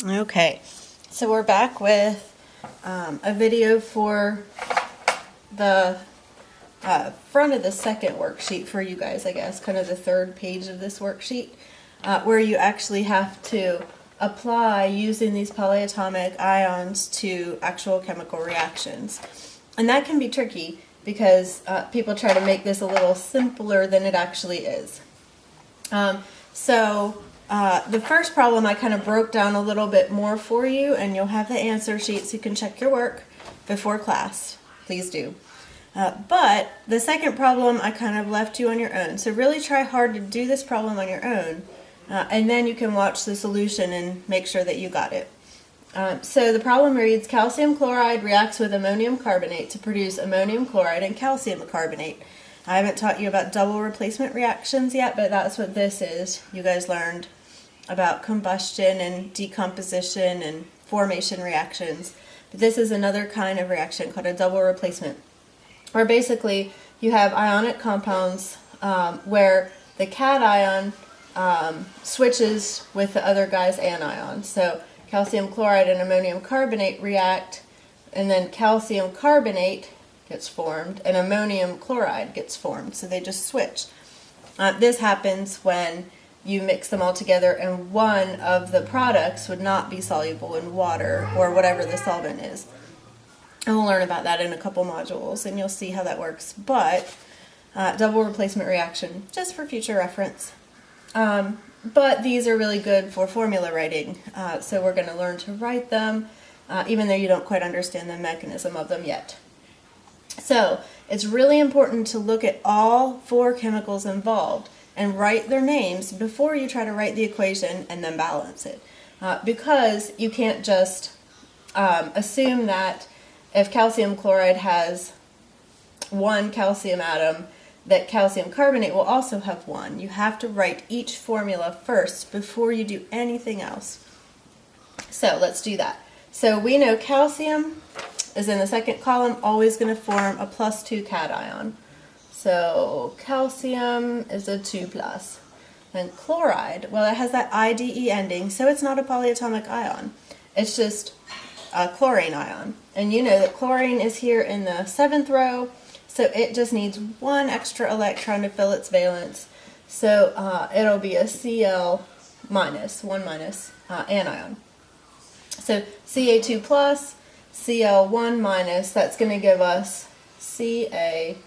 Okay, so we're back with a video for the front of the second worksheet for you guys, I guess, kind of the third page of this worksheet, where you actually have to apply using these polyatomic ions to actual chemical reactions. And that can be tricky because people try to make this a little simpler than it actually is. The first problem I kind of broke down a little bit more for you, and you'll have the answer sheet so you can check your work before class. Please do. But the second problem I kind of left you on your own. So really try hard to do this problem on your own, and then you can watch the solution and make sure that you got it. So the problem reads, calcium chloride reacts with ammonium carbonate to produce ammonium chloride and calcium carbonate. I haven't taught you about double replacement reactions yet, but that's what this is. You guys learned about combustion and decomposition and formation reactions. But this is another kind of reaction called a double replacement, where basically you have ionic compounds where the cation switches with the other guy's anion. So calcium chloride and ammonium carbonate react, and then calcium carbonate gets formed and ammonium chloride gets formed. So they just switch. This happens when you mix them all together and one of the products would not be soluble in water or whatever the solvent is. And we'll learn about that in a couple modules and you'll see how that works. But double replacement reaction, just for future reference. But these are really good for formula writing. So we're going to learn to write them, even though you don't quite understand the mechanism of them yet. So it's really important to look at all four chemicals involved and write their names before you try to write the equation and then balance it. Because you can't just assume that if calcium chloride has one calcium atom, that calcium carbonate will also have one. You have to write each formula first before you do anything else. So let's do that. So we know calcium is in the second column, always going to form a +2 cation. So calcium is a 2+. And chloride, well, it has that IDE ending, so it's not a polyatomic ion. It's just a chlorine ion. And you know that chlorine is here in the 7th row, so it just needs one extra electron to fill its valence. So it'll be a Cl minus, 1 minus anion. So Ca2+, Cl1 minus, that's going to give us Ca,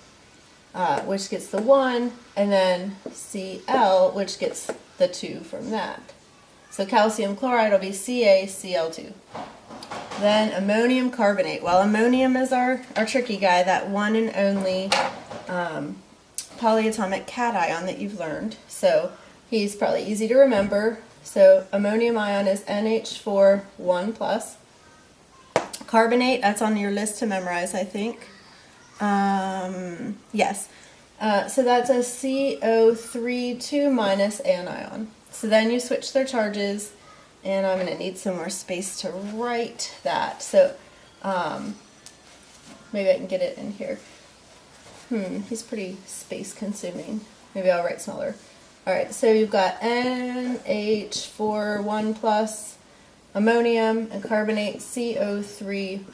which gets the 1, and then Cl, which gets the 2 from that. So calcium chloride will be CaCl2. Then ammonium carbonate. Well, ammonium is our tricky guy, that one and only polyatomic cation that you've learned. So he's probably easy to remember. So ammonium ion is NH4 1+. Carbonate, that's on your list to memorize, I think. Yes. So that's a CO3 2- anion. So then you switch their charges, and I'm going to need some more space to write that. So maybe I can get it in here. He's pretty space consuming. Maybe I'll write smaller. Alright, so you've got NH4 1+, ammonium, and carbonate CO3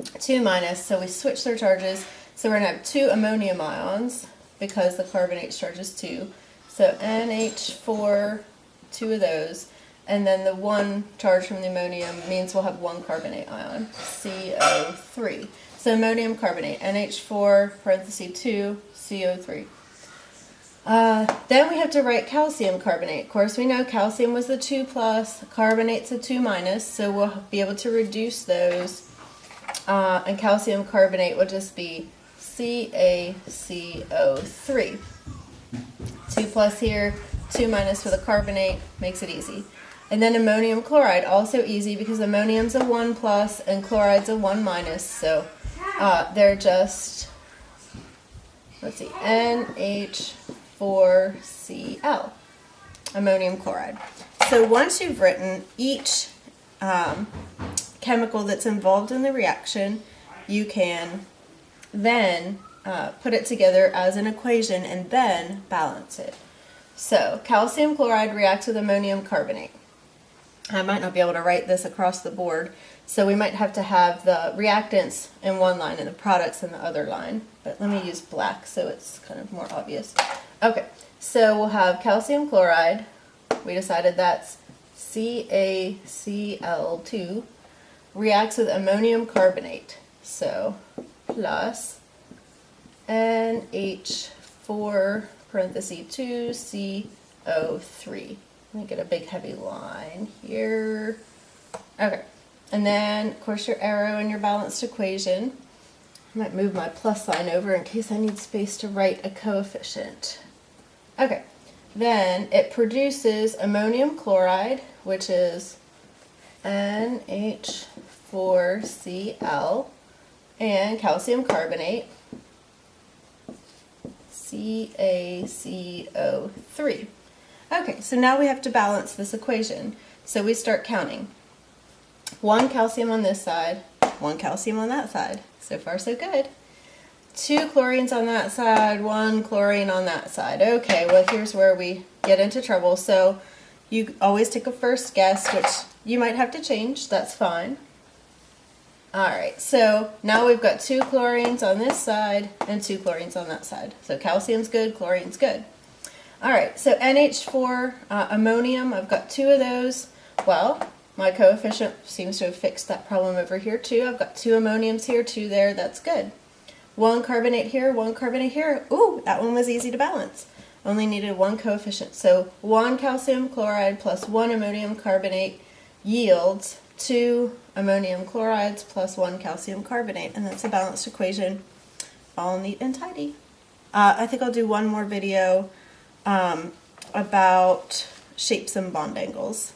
2-, so we switch their charges. So we're going to have 2 ammonium ions because the carbonate charge is 2. So NH4, 2 of those, and then the 1 charge from the ammonium means we'll have 1 carbonate ion, CO3. So ammonium carbonate, NH4 parenthesis 2, CO3. Then we have to write calcium carbonate. Of course, we know calcium was the 2+, carbonate's a 2-, so we'll be able to reduce those. And calcium carbonate will just be CaCO3. 2+ here, 2- for the carbonate, makes it easy. And then ammonium chloride, also easy because ammonium's a 1+ and chloride's a 1-, so they're just, let's see, NH4Cl, ammonium chloride. So once you've written each chemical that's involved in the reaction, you can then put it together as an equation and then balance it. So calcium chloride reacts with ammonium carbonate. I might not be able to write this across the board, so we might have to have the reactants in one line and the products in the other line. But let me use black so it's kind of more obvious. Okay, so we'll have calcium chloride. We decided that's CaCl2, reacts with ammonium carbonate. So plus NH4 parenthesis 2CO3. Let me get a big heavy line here. Okay, and then of course your arrow in your balanced equation. I might move my plus sign over in case I need space to write a coefficient. Okay, then it produces ammonium chloride, which is NH4Cl, and calcium carbonate, CaCO3. Okay, so now we have to balance this equation. So we start counting. 1 calcium on this side, 1 calcium on that side. So far so good. 2 chlorines on that side, 1 chlorine on that side. Okay, well here's where we get into trouble. So you always take a first guess, which you might have to change, that's fine. Alright, so now we've got 2 chlorines on this side and 2 chlorines on that side. So calcium's good, chlorine's good. Alright, so NH4 ammonium, I've got 2 of those. Well, my coefficient seems to have fixed that problem over here too. I've got 2 ammoniums here, 2 there, that's good. 1 carbonate here, 1 carbonate here. Ooh, that one was easy to balance. Only needed 1 coefficient. So 1 calcium chloride plus 1 ammonium carbonate yields 2 ammonium chlorides plus 1 calcium carbonate. And that's a balanced equation, all neat and tidy. I think I'll do one more video about shapes and bond angles.